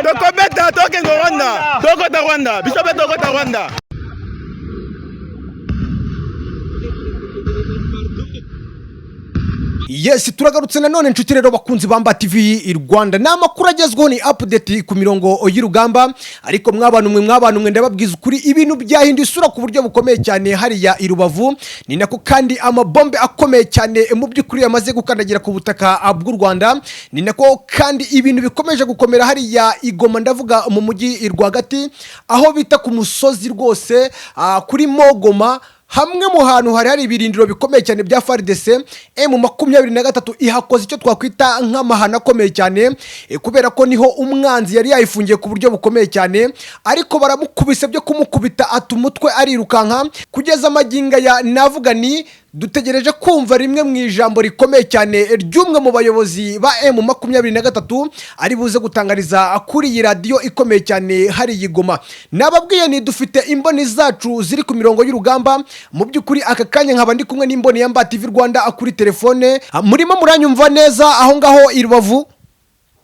Tokometa toke Rwanda. Tokota Rwanda. Bisobe tokota Rwanda. Yes, turagarutse nanone inshuti rero bakunzi Bamba TV Rwanda. Namakuru agezweho ni update ku mirongo y'urugamba, ariko mw'abantu mwe ndababwiza ukuri ibintu byahinduye isura ku buryo bukomeye cyane hariya i Rubavu. Ni nako kandi amabombe akomeye cyane mu by'ukuri yamaze gukandagira ku butaka bw'u Rwanda. Ni nako kandi ibintu bikomeje gukomera hariya i Goma, ndavuga mu mujyi rwagati aho bita ku musozi rwose kuri Mogoma. Hamwe mu hantu hari ibirindiro bikomeye cyane bya FARDC M23 ihakoze icyo twakwita nk'amahana akomeye cyane kubera ko niho umwanzi yari yayifungiye ku buryo bukomeye cyane, ariko baramukubise byo kumukubita atumutwe arirukanka kugeza amaginga ya navuga ni dutegereje kumva rimwe mu ijambo rikomeye cyane ry'umwe mu bayobozi ba M23 ari buze gutangariza kuri iyi radio ikomeye cyane hari yigoma. Nababwiye ni dufite imboni zacu ziri ku mirongo y'urugamba. Mu by'ukuri aka kanya nkaba ndi kumwe n'imboni ya Bambaye TV Rwanda akuri telefone. Murimo muranyumva neza aho ngaho i Rubavu?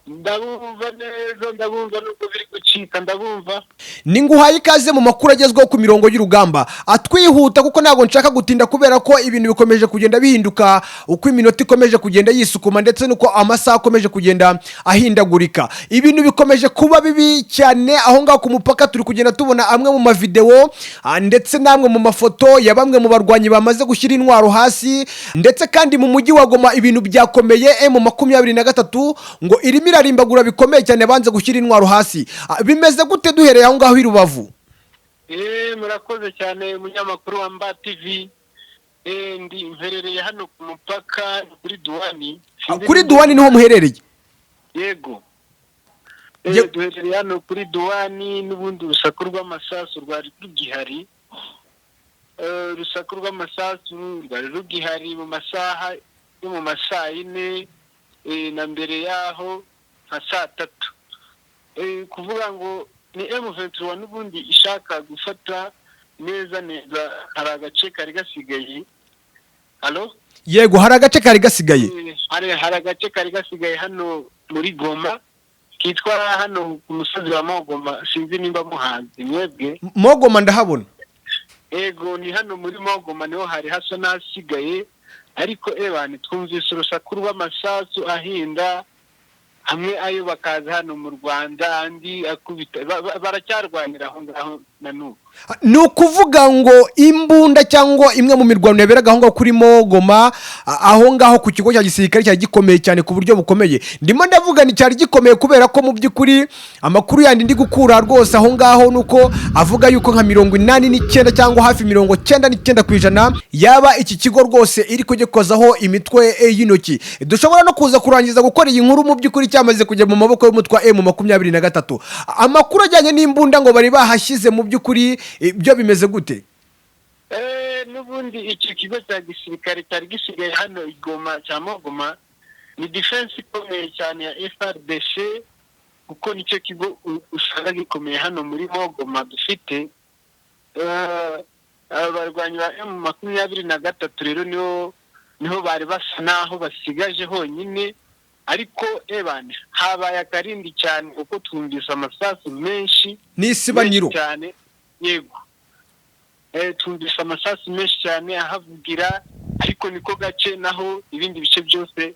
Ndabumva neza, ndabumva nuko biri gucika, ndabumva. Ninguhaye ikaze mu makuru agezweho ku mirongo y'urugamba. Atwihuta kuko ntago nshaka gutinda kubera ko ibintu bikomeje kugenda bihinduka uko iminota ikomeje kugenda yisukuma ndetse nuko amasaha akomeje kugenda ahindagurika. Ibintu bikomeje kuba bibi cyane aho ngaho ku mupaka. Turi kugenda tubona amwe mu mavideo ndetse namwe mu mafoto ya bamwe mu barwanyi bamaze gushyira intwaro hasi, ndetse kandi mu mujyi wa Goma ibintu byakomeye M23 ngo irimo irarimbagura bikomeye cyane banze gushyira intwaro hasi. Bimeze gute duhereye aho ngaho i Rubavu? Murakoze cyane umunyamakuru wa Bambaye TV. Ndi mperereye hano ku mupaka kuri Duwani. Kuri Duwani niho muherereye? Yego. Duherereye hano kuri Duwani, n'ubundi urusaku rw'amasasu rwari rugihari. Urusaku rw'amasasu rwari rugihari mu masaha yo mu masaa 4 na mbere yaho nka saa 3. Kuvuga ngo ni M23 n'ubundi ishaka gufata neza hari agace kari gasigaye. Allo? Yego, hari agace kari gasigaye. Hari agace kari gasigaye hano muri Goma kitwa hano ku musozi wa Mogoma. Sinzi nimba muhanzi mwebwe. Mogoma ndahabona. Yego, ni hano muri Mogoma niho hari hasa nasigaye, ariko ebani twumvise urusaku rw'amasasu ahinda hamwe ayo bakaza hano mu Rwanda andi akubita baracyarwanira aho ngaho na nuko. Ni ukuvuga ngo imbunda cyangwa imwe mu mirwano yaberaga aho ngaho kuri Mogoma aho ngaho ku kigo cya gisirikare cyari gikomeye cyane ku buryo bukomeye. Ndimo ndavuga ni cyari gikomeye kubera ko mu by'ukuri amakuru yandi ndi gukura rwose aho ngaho nuko avuga yuko nka 89 cyangwa hafi 99% yaba iki kigo rwose iri kugikozaho imitwe y'intoki. Dushobora no kuza kurangiza gukora iyi nkuru mu by'ukuri cyamaze kujya mu maboko y'umutwa M23. Amakuru ajyanye n'imbunda ngo bari bahashyize mu by'ukuri ibyo bimeze gute? N'ubundi iki kigo cya gisirikare cyari gisigaye hano Igoma cya Mogoma ni defense ikomeye cyane ya FARDC, kuko nicyo kigo usanga gikomeye hano muri Mogoma dufite. Abarwanyi ba M23 rero niho bari basa naho basigaje honyine, ariko ebane habaye akarindi cyane uko twumvise amasasu menshi n'isibaniro cyane. Yego, twumvise amasasu menshi cyane ahavugira, ariko niko gace naho ibindi bice byose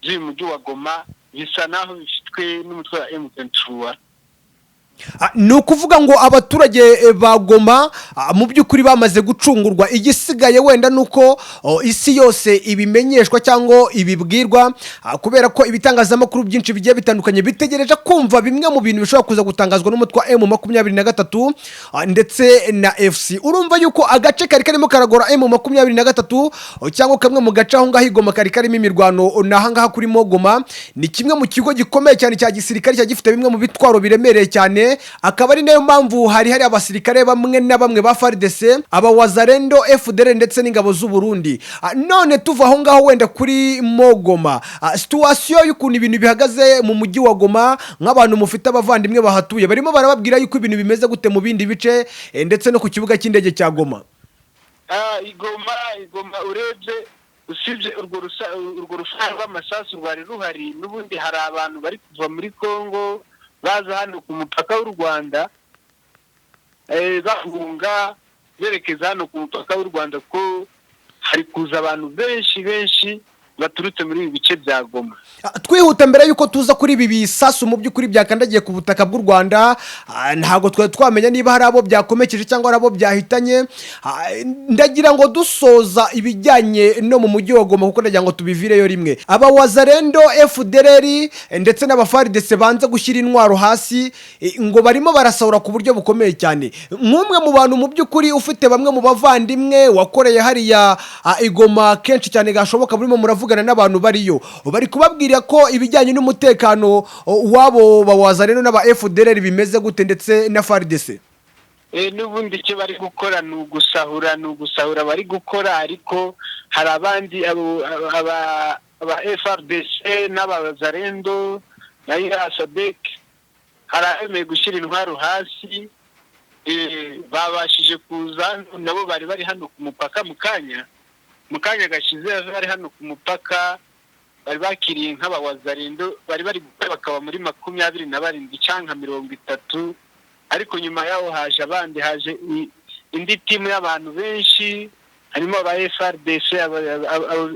by'uyu mujyi wa Goma bisa naho bifitwe n'umutwe wa M23. Ni ukuvuga ngo abaturage ba Goma mu by'ukuri bamaze gucungurwa. Igisigaye wenda nuko isi yose ibimenyeshwa cyangwa ibibwirwa, kubera ko ibitangazamakuru byinshi bigiye bitandukanye bitegereje kumva bimwe mu bintu bishobora kuza gutangazwa n'umutwe wa M23 ndetse na FC. Urumva yuko agace kari karimo karagora M23 cyangwa kamwe mu gace aho ngaho Goma kari karimo imirwano nahangaha kuri Mogoma, ni kimwe mu kigo gikomeye cyane cya gisirikare cyagifite bimwe mu bitwaro biremereye cyane. Akaba ari nayo mpamvu hari abasirikare bamwe na bamwe ba FARDC, abawazarendo, Fdrl ndetse n'ingabo z'u Burundi. None tuva aho ngaho wenda kuri Mogoma, situation y'ukuntu ibintu bihagaze mu mujyi wa Goma nk'abantu mufite abavandimwe bahatuye, barimo barababwira yuko ibintu bimeze gute mu bindi bice ndetse no ku kibuga cy'indege cya Goma? Igoma urebye usibye urwo rusaku rw'amasasu rwari ruhari, n'ubundi hari abantu bari kuva muri Kongo baza hano ku mupaka w'u Rwanda bahunga berekeza hano ku mupaka w'u Rwanda ko hari kuza abantu benshi baturutse muri ibi bice bya Goma. Twihuta mbere yuko tuza kuri ibi bisasu mu by'ukuri byakandagiye ku butaka bw'u Rwanda, ntago twamenya niba hari abo byakomekeje cyangwa ari abo byahitanye. Ndagira ngo dusoza ibijyanye no mu mujyi wa Goma kuko ndagira ngo tubivireyo rimwe. Aba wazarendo Fdrl ndetse n'abafaridese banze gushyira intwaro hasi ngo barimo barasahura ku buryo bukomeye cyane. Nk'umwe mu bantu mu by'ukuri ufite bamwe mu bavandimwe wakoreye hariya Igoma kenshi cyane gashoboka, burimo muravugana n'abantu bariyo, bari kubabwira ko ibijyanye n'umutekano wabo bawazareno n'aba Fdrl bimeze gute ndetse na FARDC. N'ubundi icyo bari gukora ni ugusahura bari gukora, ariko hari abandi aba FARDC n'abazarendo na IBISASU hari abemeye gushyira intwaro hasi, babashije kuza nabo bari hano ku mupaka mu kanya gashize bari hano ku mupaka, bari bakiriye nk'abawazarendo bari gukora bakaba muri 27 cyangwa 30, ariko nyuma yaho haje indi timu y'abantu benshi, harimo aba FARDC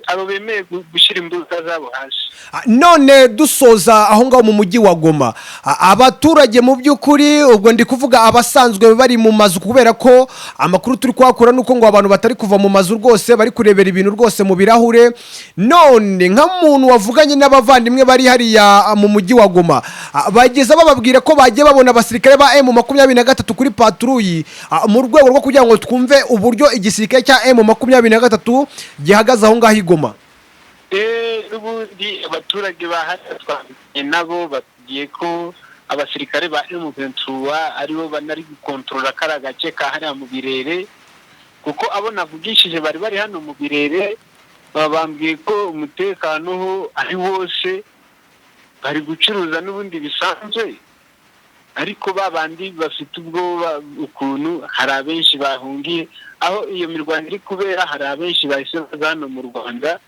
abo bemeye gushyira imbuga zabo hasi. None dusoza aho ngaho mu mujyi wa Goma, abaturage mu by'ukuri ubwo ndi kuvuga abasanzwe bari mu mazu, kubera ko amakuru turi kwakura nuko ngo abantu batari kuva mu mazu rwose, bari kurebera ibintu rwose mu birahure. None nk'umuntu wavuganye n'abavandimwe bari hariya mu mujyi wa Goma, bageza bababwira ko bagiye babona abasirikare ba M23 kuri patrouille mu rwego rwo kugira ngo twumve uburyo igisirikare cya M23 gihagaze aho ngaho i Goma. N'ubundi abaturage bahatwanye nabo bagiye ko abasirikare ba M23 aribo banari gukontrola kara gace ka hariya mu Birere, kuko abo navugishije bari hano mu Birere babambwiye ko umutekano ho ari wose, bari gucuruza n'ubundi bisanzwe, ariko babandi bafite ubwoba ukuntu hari abenshi bahungiye aho iyo mirwano iri kubera, hari abenshi bahise baza hano mu Rwanda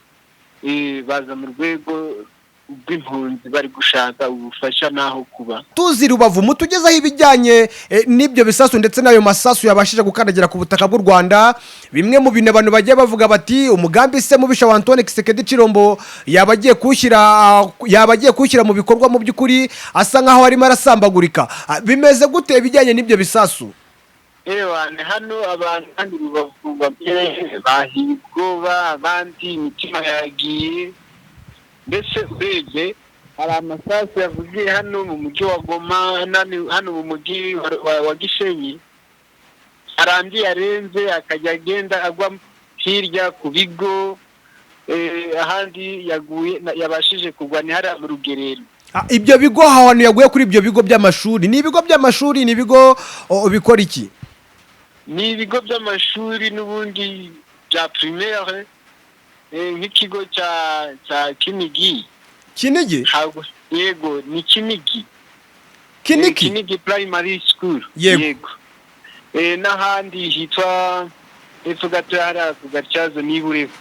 baza mu rwego rw'impunzi bari gushaka ubufasha naho kuba. Tuzi Rubavu mutugezaho ibijyanye n'ibyo bisasu ndetse n'ayo masasu yabashije gukandagira ku butaka bw'u Rwanda. Bimwe mu bintu abantu bagiye bavuga bati umugambi se mubisha wa Antoine Kisekedi Chirombo yabagiye kushyira mu bikorwa mu by'ukuri asa nkaho arimo arasambagurika. Bimeze gute ibijyanye n'ibyo bisasu? Hano abantu kandi Rubavu bahigwa, abandi imitima yagiye, mbese urebye hari amasasu yavugiye hano mu mujyi wa Goma, hano mu mujyi wa Gisenyi, arandi yarenze akajya agenda agwa hirya ku bigo, ahandi yabashije kugwa ni hariya mu Rugerero. Ibyo bigo ahantu yaguye kuri ibyo bigo by'amashuri, ni ibigo by'amashuri, ni ibigo bikora iki? Ni ibigo by'amashuri n'ubundi bya primaire, nk'ikigo cya Kinigi. Yego, ni Kinigi primary school. Yego. N'ahandi hitwa Fdrl ku Gatyazo n'Iburevu.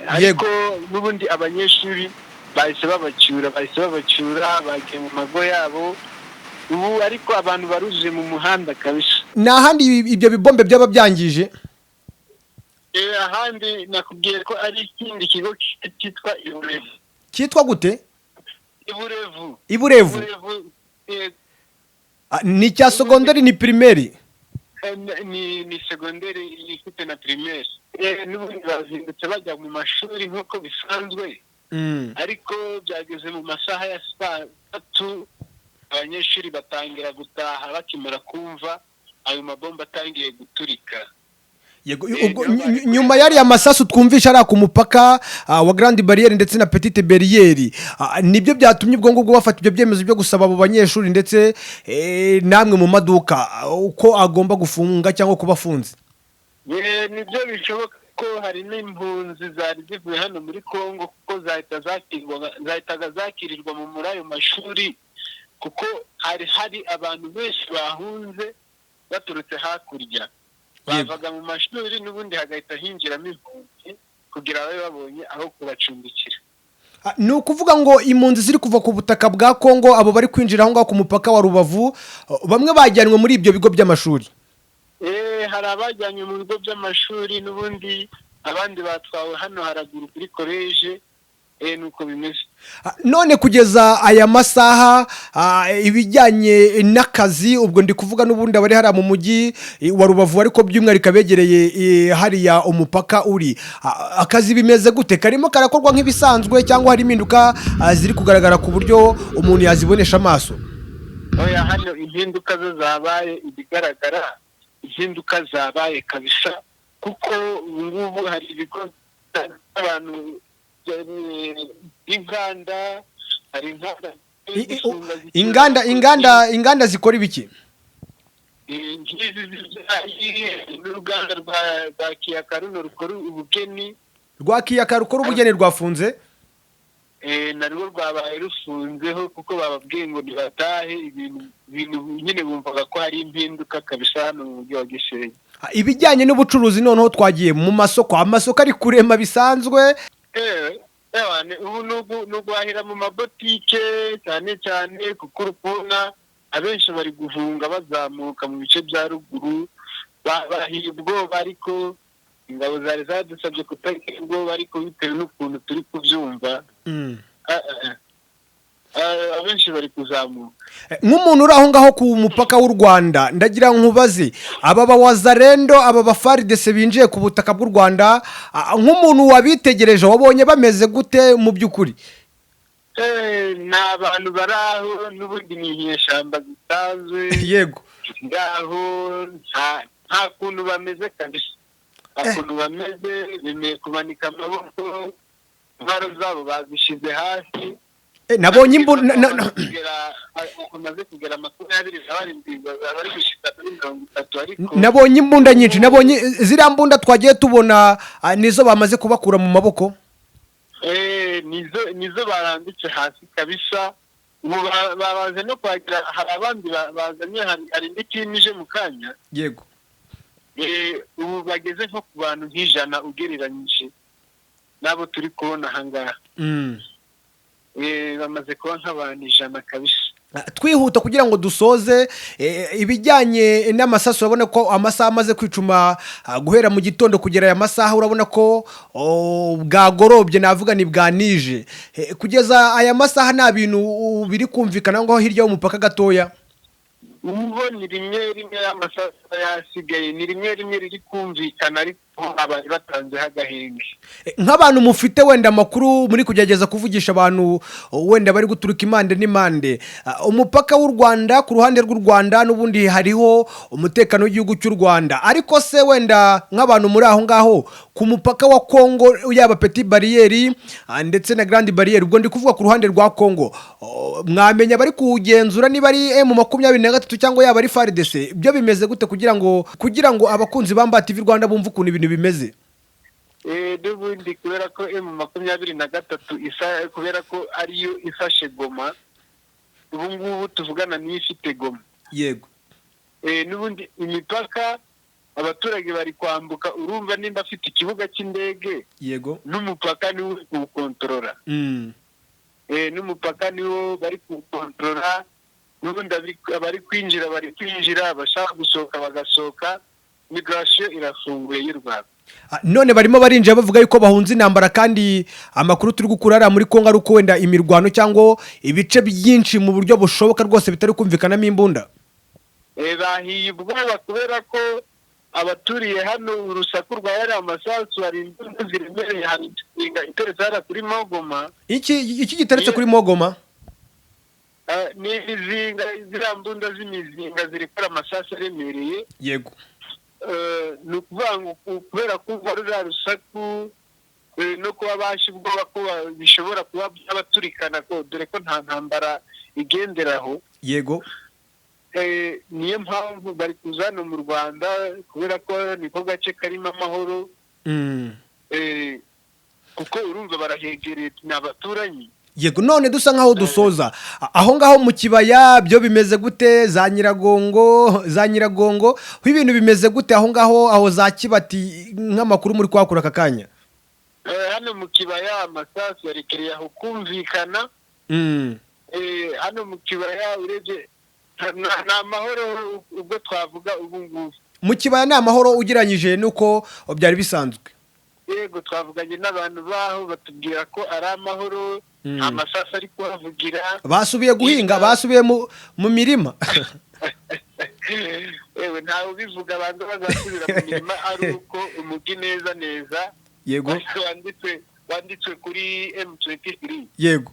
Ariko n'ubundi abanyeshuri bahise babacyura bagiye mu mago yabo. Ubu ariko abantu baruje mu muhanda kabisa. N'ahandi ibyo bibombe byaba byangije? Ahandi nakubwiye ko ari ikindi kigo cyitwa Iburevu. Cyitwa gute? Iburevu. Ni cya secondaire ni primaire? Ni secondaire ifite na primaire. N'ubundi bazindutse bajya mu mashuri nk'uko bisanzwe. Ariko byageze mu masaha ya 3 abanyeshuri batangira gutaha bakimara kumva ayo mabomba atangiye guturika. Nyuma yari amasasu twumvisha ari ku mupaka wa Grande Barriere ndetse na Petite Barriere, nibyo byatumye ubwo ngubwo bafata ibyo byemezo byo gusaba abo banyeshuri ndetse namwe mu maduka uko agomba gufunga cyangwa kuba afunze? Nibyo bishoboka ko hari n'impunzi zari zivuye hano muri Kongo, kuko zahitaga zakirirwa muri ayo mashuri, kuko hari abantu benshi bahunze baturutse hakurya, bavaga mu mashuri n'ubundi hagahita hinjiramo impunzi kugira babe babonye aho kubacumbikira. Ni ukuvuga ngo impunzi ziri kuva ku butaka bwa Kongo abo bari kwinjira aho ngaho ku mupaka wa Rubavu bamwe bajyanwe muri ibyo bigo by'amashuri. Hari abajyanye mu bigo by'amashuri n'ubundi abandi batwawe hano haraguru kuri koleje. Nuko bimeze. None kugeza aya masaha ibijyanye n'akazi ubwo ndi kuvuga n'ubundi abari hariya mu mujyi wa Rubavu ariko by'umwihariko begereye hariya umupaka uri, akazi bimeze gute? Karimo karakorwa nk'ibisanzwe cyangwa hari impinduka ziri kugaragara ku buryo umuntu yazibonesha amaso? Oya, hano impinduka zo zabaye, ibigaragara impinduka zabaye kabisa, kuko ngubu hari ibigo abantu inganda zikora ibiki? Uruganda rwa Kiyaka rukora ubugeni. Rwa Kiyaka rukora ubugeni rwafunze? Narwo rwabaye rufunzeho kuko bababwiye ngo ntibatahe. Ibintu nyine bumvaga ko hari impinduka kabisa hano mu mujyi wa Gisenyi. Ibijyanye n'ubucuruzi noneho twagiye mu masoko, amasoko ari kurema bisanzwe. Ubu n'uguhahira mu mabotike cyane cyane kuko urabona abenshi bari guhunga bazamuka mu bice bya ruguru, bahiye ubwoba, ariko ingabo zari zadusabye kutagira ubwoba, ariko bitewe n'ukuntu turi kubyumva abenshi bari kuzamuka. Nk'umuntu uri aho ngaho ku mupaka w'u Rwanda, ndagira nkubaze aba bawazarendo aba bafaridese binjiye ku butaka bw'u Rwanda, nk'umuntu wabitegereje wabonye bameze gute mu by'ukuri? Ni abantu bari aho n'ubundi ni inyeshyamba zisanzwe. Yego. Ngaho nta kuntu bameze kabisa, nta kuntu bameze, bemeye kumanika amaboko, intwaro zabo bazishyize hasi. Nabonye nabonye imbunda nyinshi, nabonye ziriya mbunda twagiye tubona nizo bamaze kubakura mu maboko. Nizo barambitse hasi kabisa. Ubu babaze no kwagira, hari abandi bazanye, hari n'ikimije mu kanya. Yego. Ubu bageze nko ku bantu nk'ijana ugereranyije nabo turi kubona ahangaha. Bamaze kuba nk'abantu 100 kabisa. Twihuta kugira ngo dusoze ibijyanye n'amasasu. Urabona ko amasaha amaze kwicuma guhera mu gitondo kugera aya masaha, urabona ko bwagorobye, navuga ni bwanije. Kugeza aya masaha nta bintu biri kumvikana ngaho hirya y'umupaka gatoya. Ubu ni rimwe y'amasaha yasigaye, ni rimwe riri kumvikana, ariko abari batanzeho agahenge. Nk'abantu mufite wenda amakuru muri kugerageza kuvugisha abantu wenda bari guturuka impande n'impande, umupaka w'u Rwanda, ku ruhande rw'u Rwanda n'ubundi hariho umutekano w'igihugu cy'u Rwanda, ariko se wenda nk'abantu muri aho ngaho ku mupaka wa Kongo, yaba Petit Barriere ndetse na Grande Barriere, ubwo ndi kuvuga ku ruhande rwa Kongo, mwamenya bari kuwugenzura niba ari M23 cyangwa yaba ari FARDC? Byo bimeze gute kugira ngo abakunzi ba Bambaye TV Rwanda bumve ukuntu ibintu bimeze? N'ubundi kubera ko M23 kubera ko ariyo ifashe Goma, ubu ngubu tuvugana niyo ifite Goma. Yego. N'ubundi imipaka abaturage bari kwambuka, urumva nimba afite ikibuga cy'indege. Yego. N'umupaka niwo uri kuwukontorora. N'umupaka niwo bari kuwukontorora, n'ubundi abari kwinjira, abashaka gusohoka bagasohoka. Migration irafunguye y'u Rwanda. None barimo barinjira bavuga yuko bahunze intambara, kandi amakuru turi gukurara muri Kongo ari uko wenda imirwano cyangwa ibice byinshi mu buryo bushoboka rwose bitari kumvikanamo imbunda. Bahiye ubwoba kubera ko abaturiye hano urusaku rwa yari amasasu, hari imbunda ziremereye, hari iteretse hara kuri Mogoma. Iki giteretse kuri Mogoma? Ni imizinga, ziriya mbunda z'imizinga zirikora amasasu aremereye. Yego. Ni ukuvuga ngo kubera kumva ruriya rusaku no kuba basha ubwoba ko bishobora kuba by'abaturikana, dore ko nta ntambara igenderaho. Yego. Niyo mpamvu bari kuza hano mu Rwanda, kubera ko niko gace karimo amahoro. Kuko urumva barahegereye, ni abaturanyi. Yego. None dusa nkaho dusoza aho ngaho mu Kibaya, byo bimeze gute? za Nyiragongo ibintu bimeze gute aho ngaho, aho za Kibati, nk'amakuru muri kwakura aka kanya? hano mu Kibaya amasasu yarekereye aho kumvikana. Hano mu Kibaya urebye nta mahoro ubwo twavuga ubu ngubu. Mu Kibaya ni amahoro ugereranyije nuko byari bisanzwe. Yego twavuganye n'abantu baho batubwira ko ari amahoro, amasasu ari kuhavugira. Basubiye guhinga, basubiye mu mirima. Ewe ntawe ubivuga abantu bazasubira mu mirima ari uko umugi neza. Yego. Wanditswe kuri M23. Yego.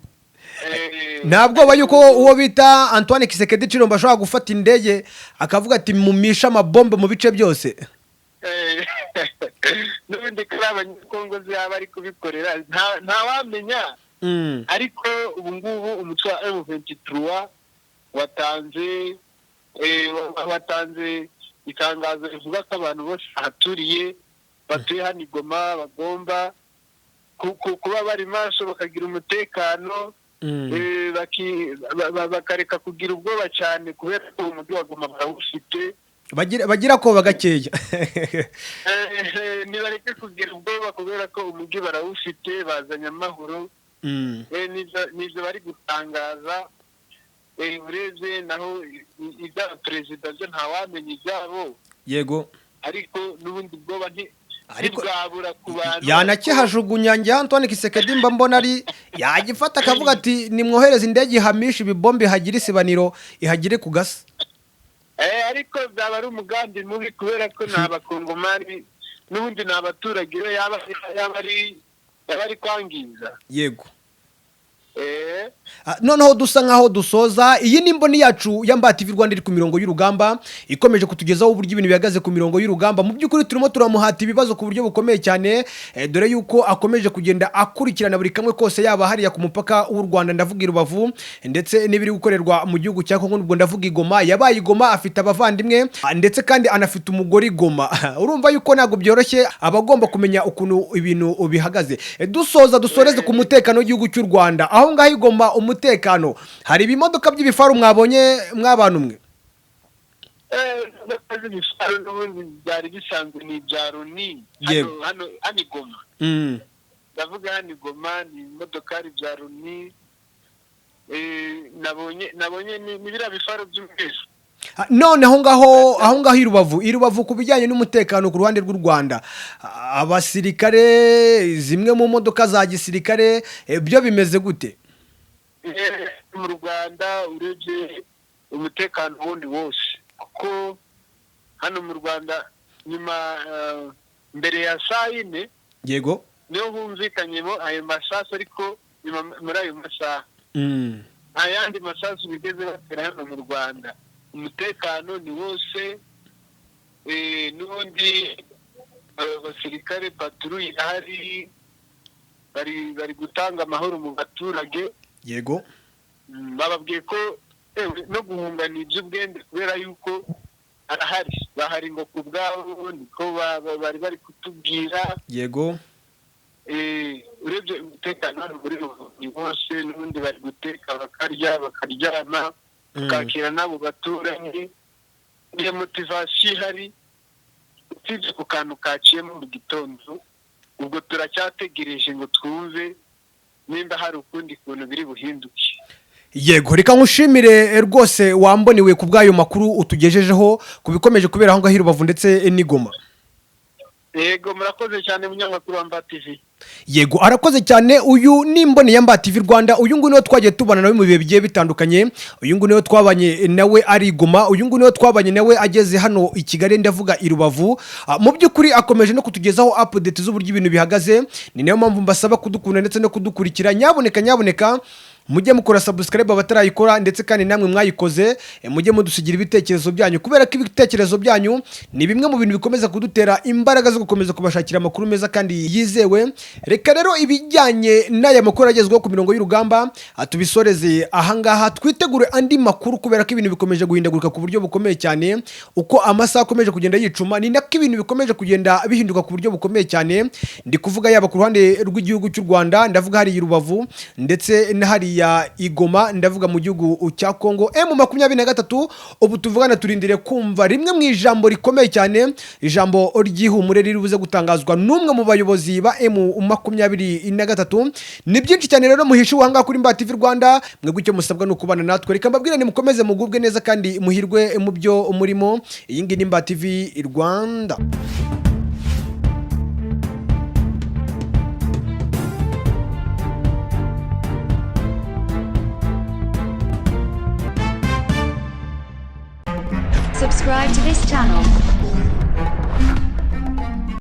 Ntabwo bayuko uwo bita Antoine Kisekedi Chilombo ashobora gufata indege akavuga ati mumisha amabombe mu bice byose. N'ubundi kuri abanyekongo zaba ari kubikorera nta wamenya. Ariko ubu ngubu umutwe wa M23 watanze itangazo rivuga ko abantu bose ahaturiye batuye hano Goma bagomba kuba bari maso bakagira umutekano. Bakareka kugira ubwoba cyane kubera ko umujyi wa Goma barawufite. Bagira ko bagakeya. Nibareke kugira ubwoba kubera ko umujyi barawufite bazanye amahoro. Nivyo bari gutangaza. Urebye naho ibya perezida byo ntawamenya ibyabo. Yego. Ariko n'ubundi bwoba ariko bwabura ku bantu yanakihajugunya njye Antoine Kisekedi mbona ari yagifata akavuga ati nimwohereze indege ihamisha ibibombe hagira isibaniro ihagire ku gasa. Ariko byaba ari umugambi mubi kubera ko n'abakongomani n'ubundi n'abaturage yaba ari kwangiza. Yego. Noneho dusa nkaho dusoza iyi nimboni yacu Bambaye TV Rwanda iri ku mirongo y'urugamba ikomeje kutugezaho uburyo ibintu bihagaze ku mirongo y'urugamba. Mu by'ukuri turimo turamuhata ibibazo ku buryo bukomeye cyane dore yuko akomeje kugenda akurikirana buri kamwe kose yaba hariya ku mupaka w'u Rwanda ndavuga Rubavu ndetse n'ibiri gukorerwa mu gihugu cya Kongo n'ubwo ndavuga Goma. Yabaye Goma afite abavandimwe ndetse kandi anafite umugore Goma. Urumva yuko ntago byoroshye abagomba kumenya ukuntu ibintu bihagaze. Dusoreze ku mutekano w'igihugu cy'u Rwanda. Aho ngaho Goma umutekano hari ibimodoka by'ibifaru mwabonye mw'abantu mwe? Ibifaru n'ubundi byari bisanzwe ni ibyaro ni hano Goma. Ndavuga hano Goma ni imodokari byaro ni nabonye ni biriya bifaru by'umweru. None aho ngaho i Rubavu ku bijyanye n'umutekano ku ruhande rw'u Rwanda abasirikare zimwe mu modoka za gisirikare byo bimeze gute? Mu Rwanda urebye umutekano wundi wose kuko hano mu Rwanda nyuma mbere ya saa yine. Yego. Niyo humvikanyemo ayo masasu ariko nyuma muri ayo masaha ayandi masasu bigeze batera hano mu Rwanda. Umutekano ni wose n'ubundi abasirikare patrouille hari bari gutanga amahoro mu baturage. Yego. Bababwiye ko no guhungana iby'ubwende kubera yuko bahari ngo ku bwabo niko bari kutubwira. Yego. Urebye umutekano hano muri bose n'ubundi bari guteka bakarya bakaryama bakakira n'abo baturanyi. Iyo motivasiyo ihari usibye ku kantu kaciyemo mu gitondo ubwo turacyategereje ngo twumve nimba hari ukundi kuntu biri buhinduke. Yego, reka nkushimire rwose wamboniwe ku bw'ayo makuru utugejejeho kubikomeje kubera aho ngaho i Rubavu ndetse n'Igoma. Yego, murakoze cyane munyamakuru wa Bambaye TV. Yego, arakoze cyane. Uyu ni imboni ya Bambaye TV Rwanda. Uyu nguyu niwe twagiye tubana nawe mu bihe bigiye bitandukanye. Uyu nguyu niwe twabanye nawe ari Goma. Uyu nguyu niwe twabanye nawe ageze hano i Kigali ndavuga i Rubavu. Mu by'ukuri akomeje no kutugezaho update z'uburyo ibintu bihagaze. Ni nayo mpamvu mbasaba kudukunda ndetse no kudukurikira. Nyaboneka mujye mukora subscribe abatarayikora ndetse kandi namwe mwayikoze mujye mudusigira ibitekerezo byanyu kubera ko ibitekerezo byanyu ni bimwe mu bintu bikomeza kudutera imbaraga zo gukomeza kubashakira amakuru meza kandi yizewe. Reka rero ibijyanye n'aya makuru agezweho ku mirongo y'urugamba tubisoreze ahangaha twitegure andi makuru kubera ko ibintu bikomeje guhindagurika ku buryo bukomeye cyane uko amasaha akomeje kugenda yicuma ni nako ibintu bikomeje kugenda bihinduka ku buryo bukomeye cyane. Ndi kuvuga yaba ku ruhande rw'igihugu cy'u Rwanda ndavuga hari i Rubavu ndetse n'ahari ya Igoma ndavuga mu gihugu cya Kongo. M23 ubu tuvugana turindire kumva rimwe mu ijambo rikomeye cyane, ijambo ry'ihumure riribuze gutangazwa n'umwe mu bayobozi ba M23. Ni byinshi cyane rero muhishe wanga kuri Bambaye TV Rwanda, mwebwe icyo musabwa no kubana natwe, reka mbabwire ni mukomeze mugubwe neza kandi muhirwe mu byo umurimo. Iyi ngi ni Bambaye TV Rwanda. Subscribe to this channel